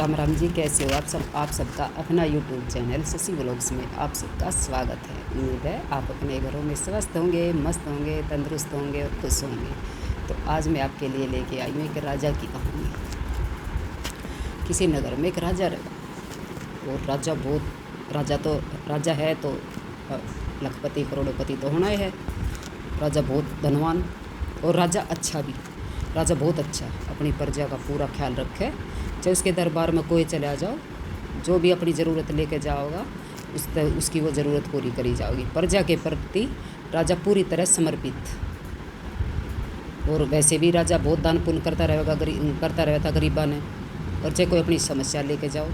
राम राम जी, कैसे हो आप सबका अपना यूट्यूब चैनल शशि व्लॉग्स में आप सबका स्वागत है। उम्मीद है आप अपने घरों में स्वस्थ होंगे, मस्त होंगे, तंदुरुस्त होंगे और खुश होंगे। तो आज मैं आपके लिए लेके आई हूँ एक राजा की कहानी। किसी नगर में एक राजा रहा और राजा है तो लखपति करोड़पति तो होना ही है। राजा बहुत धनवान और राजा बहुत अच्छा, अपनी प्रजा का पूरा ख्याल रखे। चाहे उसके दरबार में कोई चला जाओ, जो भी अपनी ज़रूरत लेके जाओगा उसकी वो ज़रूरत पूरी करी जाओगी। प्रजा के प्रति राजा पूरी तरह समर्पित। और वैसे भी राजा बहुत दान पुण्य करता रहता गरीबा ने। और चाहे कोई अपनी समस्या लेके जाओ,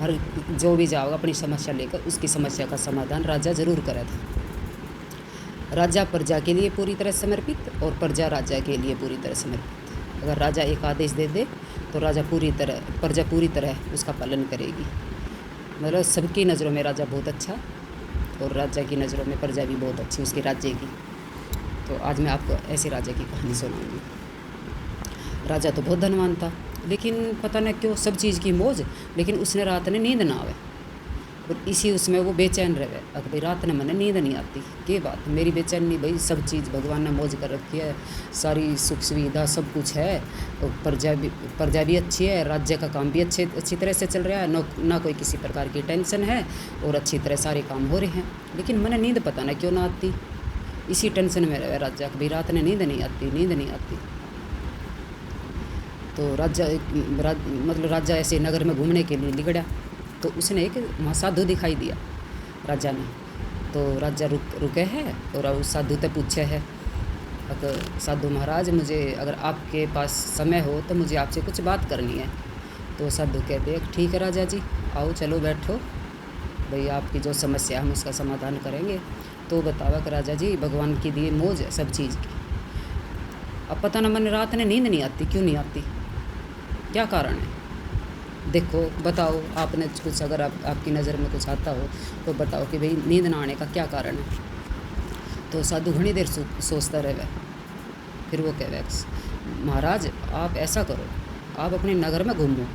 हर जो भी जाओगा अपनी समस्या लेकर उसकी समस्या का समाधान राजा ज़रूर करे था। राजा प्रजा के लिए पूरी तरह समर्पित और प्रजा राजा के लिए पूरी तरह समर्पित। अगर राजा एक आदेश दे दे तो प्रजा पूरी तरह उसका पालन करेगी। मतलब सबकी नज़रों में राजा बहुत अच्छा और राजा की नज़रों में प्रजा भी बहुत अच्छी उसके राज्य की। तो आज मैं आपको ऐसे राजा की कहानी सुनाऊंगी। राजा तो बहुत धनवान था, लेकिन पता नहीं क्यों सब चीज़ की मौज, लेकिन उसने रात ने नींद ना आवे और इसी उसमें वो बेचैन रहे। अगर भाई रात ने मैंने नींद नहीं आती, के बात मेरी बेचैनी भाई, सब चीज़ भगवान ने मौज कर रखी है, सारी सुख सुविधा सब कुछ है और प्रजा भी अच्छी है, राज्य का काम भी अच्छी तरह से चल रहा है, ना कोई किसी प्रकार की टेंशन है और अच्छी तरह सारे काम हो रहे हैं। लेकिन मैंने नींद पता नहीं क्यों ना आती, इसी टेंशन में रहे राजा। भाई रात ने नींद नहीं आती। तो राजा ऐसे नगर में घूमने के लिए निकला तो उसने एक वहाँ साधु दिखाई दिया राजा ने। तो राजा रुके है और उस साधु से पूछे है, अगर साधु महाराज मुझे अगर आपके पास समय हो तो मुझे आपसे कुछ बात करनी है। तो साधु कहते हैं ठीक है राजा जी, आओ चलो बैठो, भाई आपकी जो समस्या हम उसका समाधान करेंगे। तो बतावा कि राजा जी भगवान की दिए मौज है सब चीज़ की। अब पता ना मैंने रात ने नींद नहीं आती, क्यों नहीं आती, क्या कारण है, देखो बताओ आपने कुछ, अगर आपकी नज़र में कुछ आता हो तो बताओ कि भाई नींद ना आने का क्या कारण है। तो साधु घनी देर सोचता रहे, फिर वो कहे महाराज आप ऐसा करो, आप अपने नगर में घूमो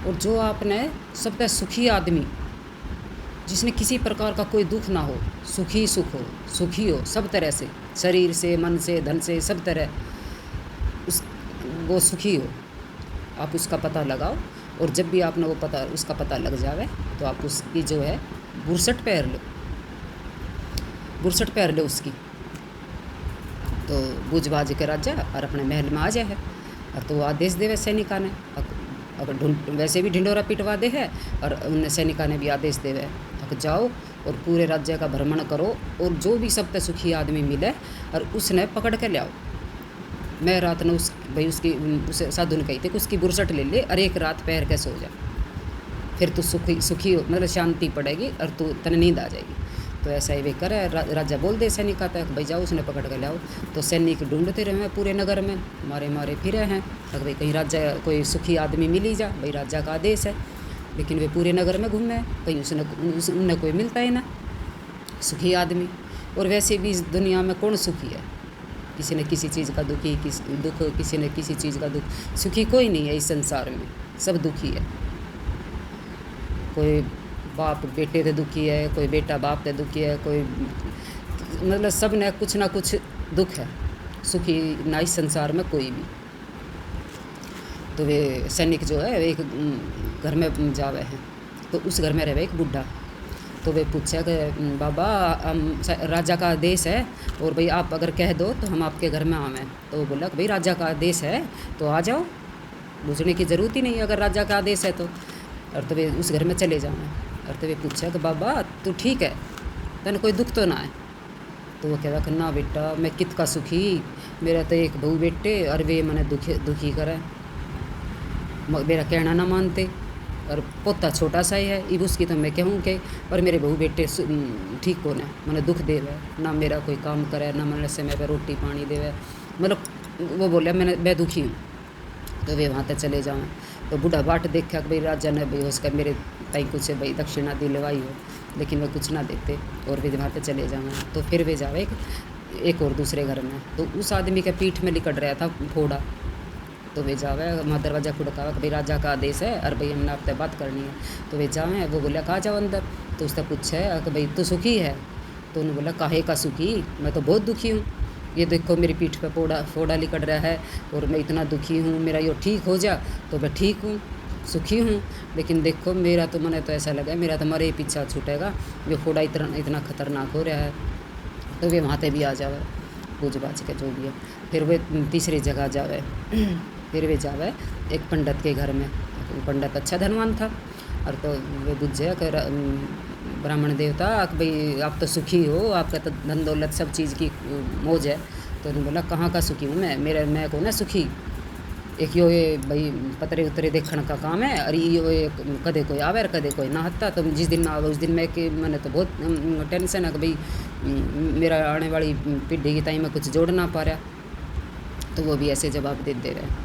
और जो आपने सबसे सुखी आदमी, जिसने किसी प्रकार का कोई दुख ना हो, सुखी हो सब तरह से, शरीर से, मन से, धन से, सब तरह वो सुखी हो, आप उसका पता लगाओ। और जब भी आपने उसका पता लग जावे तो आप उसकी जो है बुरसट पहर लो उसकी। तो बूझ बाज के राजा और अपने महल में आ जाए है और तो आदेश देवे सैनिका ने, अगर वैसे भी ढिंडोरा पिटवा दे है और उन सैनिका ने भी आदेश देवे अगर जाओ और पूरे राज्य का भ्रमण करो और जो भी सबसे सुखी आदमी मिले और उसने पकड़ के ले आओ। मैं रात ने उस साधु ने कही थी कि उसकी बुरसट ले ले और एक रात पैर के सो जा, फिर तू सुखी हो, मतलब शांति पड़ेगी और तू तने नींद आ जाएगी। तो ऐसा ही वे करे। राजा बोल दे सैनिका तक भाई जाओ उसने पकड़ के लाओ। तो सैनिक ढूंढते रहे पूरे नगर में, मारे फिरे हैं अगर भाई कहीं राजा कोई सुखी आदमी मिल ही जा, भाई राजा का आदेश है। लेकिन वे पूरे नगर में घूमे, कहीं उन्हें कोई मिलता ही ना सुखी आदमी। और वैसे भी इस दुनिया में कौन सुखी है, किसी न किसी चीज़ का किसी न किसी चीज़ का दुख, सुखी कोई नहीं है इस संसार में, सब दुखी है। कोई बाप बेटे से दुखी है, कोई बेटा बाप से दुखी है, कोई मतलब सब ने कुछ ना कुछ दुख है, सुखी ना इस संसार में कोई भी। तो वे सैनिक जो है एक घर में जावे हैं, तो उस घर में रहे एक बुढ़ा। तो वे पूछा कि बाबा राजा का आदेश है और भाई आप अगर कह दो तो हम आपके घर में आवें। तो वो बोला कि भाई राजा का आदेश है तो आ जाओ, पूछने की ज़रूरत ही नहीं अगर राजा का आदेश है तो। और तो वे उस घर में चले जाएँ और तो वे पूछा कि बाबा तू ठीक है, तन कोई दुख तो ना है। तो वो कहता कि ना बेटा मैं कित का सुखी, मेरा तो एक बहू बेटे और वे मैंने दुखी करे, मेरा कहना ना मानते और पोता छोटा सा ही है, इब उसकी तो मैं कहूँ कि पर मेरे बहू बेटे ठीक को ना मैंने दुख देवे, ना मेरा कोई काम करे, ना मैंने समय पर रोटी पानी देवे, मतलब वो बोले मैं दुखी हूँ। तो वे वहाँ तक चले जाएँ। तो बूढ़ा बाट देखा कि भाई राजा ने भाई उसका मेरे ताई कुछ भाई दक्षिणा दिलवाई हो, लेकिन वे कुछ ना देते और वे वहाँ तक चले जाएँ। तो फिर वे जावे एक और दूसरे घर में। तो उस आदमी के पीठ में लिकट रहा था फोड़ा, तो वे जावे वहाँ दरवाज़ा खुड़कावा कि भाई राजा का आदेश है और भाई हमने आपसे बात करनी है। तो वे जावे, वो बोला कहाँ जाओ अंदर। तो उसने पूछा कि भाई तू सुखी है। तो उन्होंने बोला काहे का सुखी, मैं तो बहुत दुखी हूँ। ये देखो मेरी पीठ पे फोड़ा लिकड़ रहा है और मैं इतना दुखी हूँ, मेरा ये ठीक हो जा तो मैं ठीक हूँ, सुखी हूँ। लेकिन देखो मेरा तो मन तो ऐसा लगा मेरा तो मरे पीछा छूटेगा, जो फोड़ा इतना खतरनाक हो रहा है। तो वे वहाँ पे भी आ जावे पूछ बाछ के जो भी है। फिर वे तीसरी जगह जावे फिर वे जावे एक पंडित के घर में। पंडित अच्छा धनवान था और तो वे बुझे कि ब्राह्मण देवता भाई आप तो सुखी हो, आपका तो धन दौलत सब चीज़ की मौज है। तो उन्होंने बोला कहाँ का सुखी हूँ मैं को ना सुखी, एक यो ये भाई पतरे उतरे देखने का काम है और ये कदे कोई आवे और कदे कोई ना हत्ता। तो जिस दिन ना आवे उस दिन मैं कि मैंने तो बहुत टेंशन है कि भाई मेरा आने वाली पीढ़ी की टाइम में कुछ जोड़ ना पा रहा। तो वो भी ऐसे जवाब दे रहे।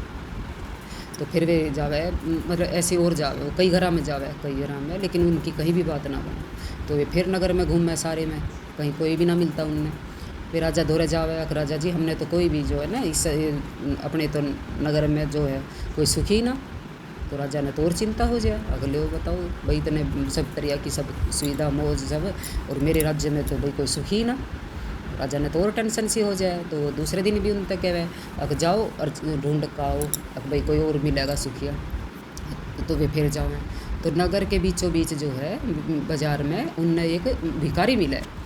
तो फिर वे जावे मतलब ऐसे और जावे, वो कई घरा में जावे कई घरा में, लेकिन उनकी कहीं भी बात ना बने। तो वे फिर नगर में घूमे सारे में, कहीं कोई भी ना मिलता उनने। फिर राजा दौरे जावे कि राजा जी हमने तो कोई भी जो है ना इस अपने तो नगर में जो है कोई सुखी ना। तो राजा ने तो और चिंता हो जाए, अगले वो बताओ भाई इतने सब तरह की सब सुविधा मौज सब, और मेरे राज्य में तो भाई कोई सुखी ना। राजा ने तो और टेंशन सी हो जाए। तो दूसरे दिन भी उन तक कहे अब जाओ और ढूंढ का आओ अब भाई कोई और मिलेगा सुखिया। तो वे फिर जाओ। तो नगर के बीचों बीच जो है बाजार में उनने एक भिखारी मिला है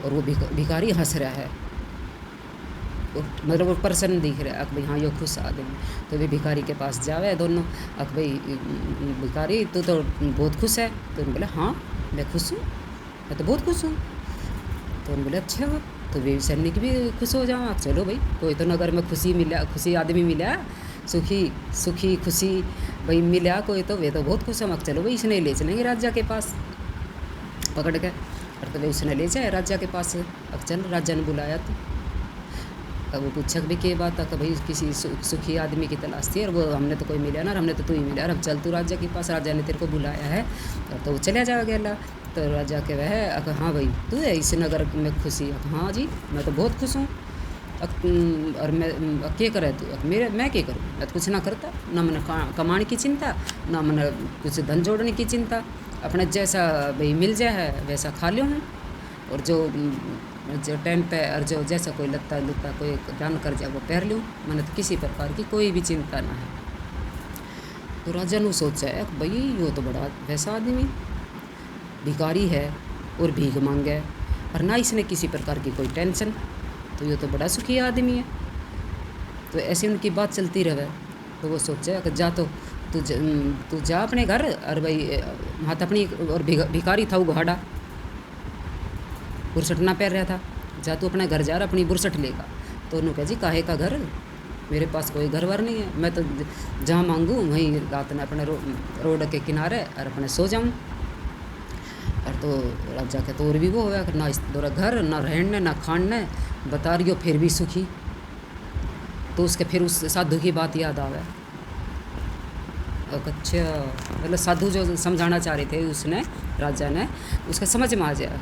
और वो भिखारी हंस रहा है, मतलब वो प्रसन्न दिख रहा है। भाई हाँ ये खुश आदमी। तो वे भिखारी के पास जावे दोनों, भाई भिखारी तू तो बहुत खुश है। तो उन्होंने बोला हाँ मैं खुश हूँ, मैं तो बहुत खुश हूँ। तो उन्होंने बोले अच्छा तो वे सैनिक भी खुश हो जाओ, चलो भाई कोई तो नगर में खुशी आदमी मिला, सुखी खुशी भाई मिला कोई, तो वे तो बहुत खुश है। चलो भाई इसने ले चलेंगे राजा के पास पकड़ के। और तो वे उसने ले जाए राजा के पास। अब चल राजा ने बुलाया तो अब वो पूछा कि भाई क्या बात है, कि भाई किसी सुखी आदमी की तलाश थी और वो हमने तो कोई मिला ना, हमने तो तू ही मिला, अब चल तू राजा के पास, राजा ने तेरे को बुलाया है। तो वो चला जा गया। तो राजा के वह हाँ भाई तू है इस नगर में खुशी, हाँ जी मैं तो बहुत खुश हूँ। और मैं क्या करे तू, मैं क्या करूँ, मैं तो कुछ ना करता, ना मैंने कमाने की चिंता, ना मैंने कुछ धन जोड़ने की चिंता, अपने जैसा भाई मिल जाए है वैसा खा लियो हूँ, और जो टाइम पे और जो जैसा कोई लत्ता लुत्ता कोई दान कर जाए वो पहन लूँ, मैंने तो किसी प्रकार की कोई भी चिंता ना है। तो राजा ने सोचा है भाई यो तो बड़ा वैसा आदमी भिखारी है और भीख मांगे और ना इसने किसी प्रकार की कोई टेंशन, तो ये तो बड़ा सुखी आदमी है। तो ऐसे उनकी बात चलती रहे। तो वो सोचा कि जा तो तू जा अपने घर, और भाई हाथ अपनी, और भिखारी था वो घाड़ा बुरसट ना पैर रहा था, जा तू अपने घर जा रहा अपनी बुरसट लेगा। तो उन्होंने कहा जी काहे का घर, मेरे पास कोई घर वर नहीं है, मैं तो जहाँ मांगूँ वहीं रात में अपने रोड के किनारे और अपने सो जाऊँ। और तो राजा के तो और भी वो होया ना इस दौरा घर ना रहने ना खाने, बता रही हो फिर भी सुखी। तो उसके फिर उस साधु की बात याद आवे। अच्छा मतलब साधु जो समझाना चाह रहे थे उसने राजा ने, उसका समझ में आ जाए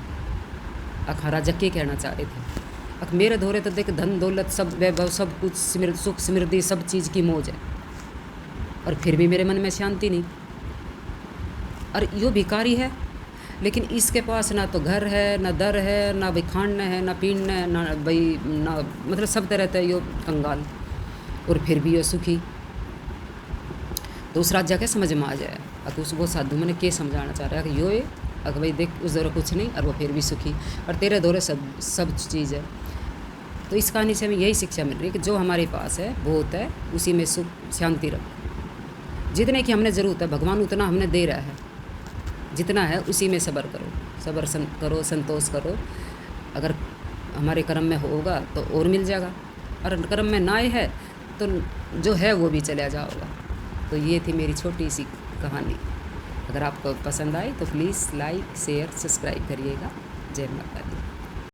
हाँ राजा क्या कहना चाह रहे थे। मेरे धोरे तो देख धन दौलत सब वैभव सब कुछ सुख समृद्धि सब चीज़ की मौज है, और फिर भी मेरे मन में शांति नहीं। और यो भिखारी है, लेकिन इसके पास ना तो घर है ना दर है ना भाई खाना है ना पीना है ना भाई ना मतलब सब तरह है यो कंगाल, और फिर भी यो सुखी। तो उस राजा के समझ में आ जाए अगर उस वो साधु मैंने क्या समझाना चाह रहा है कि यो है अगर भाई देख उस दौरे कुछ नहीं और वो फिर भी सुखी, और तेरे दौरे सब चीज़ है। तो इस कहानी से हमें यही शिक्षा मिल रही है कि जो हमारे पास है बहुत है उसी में सुख शांति रखो, जितने की हमने ज़रूरत है भगवान उतना हमने दे रहा है, जितना है उसी में सब्र करो, करो संतोष करो। अगर हमारे कर्म में होगा तो और मिल जाएगा, और कर्म में ना है तो जो है वो भी चला जाओगा। तो ये थी मेरी छोटी सी कहानी। अगर आपको पसंद आए तो प्लीज़ लाइक शेयर सब्सक्राइब करिएगा। जय माता दी।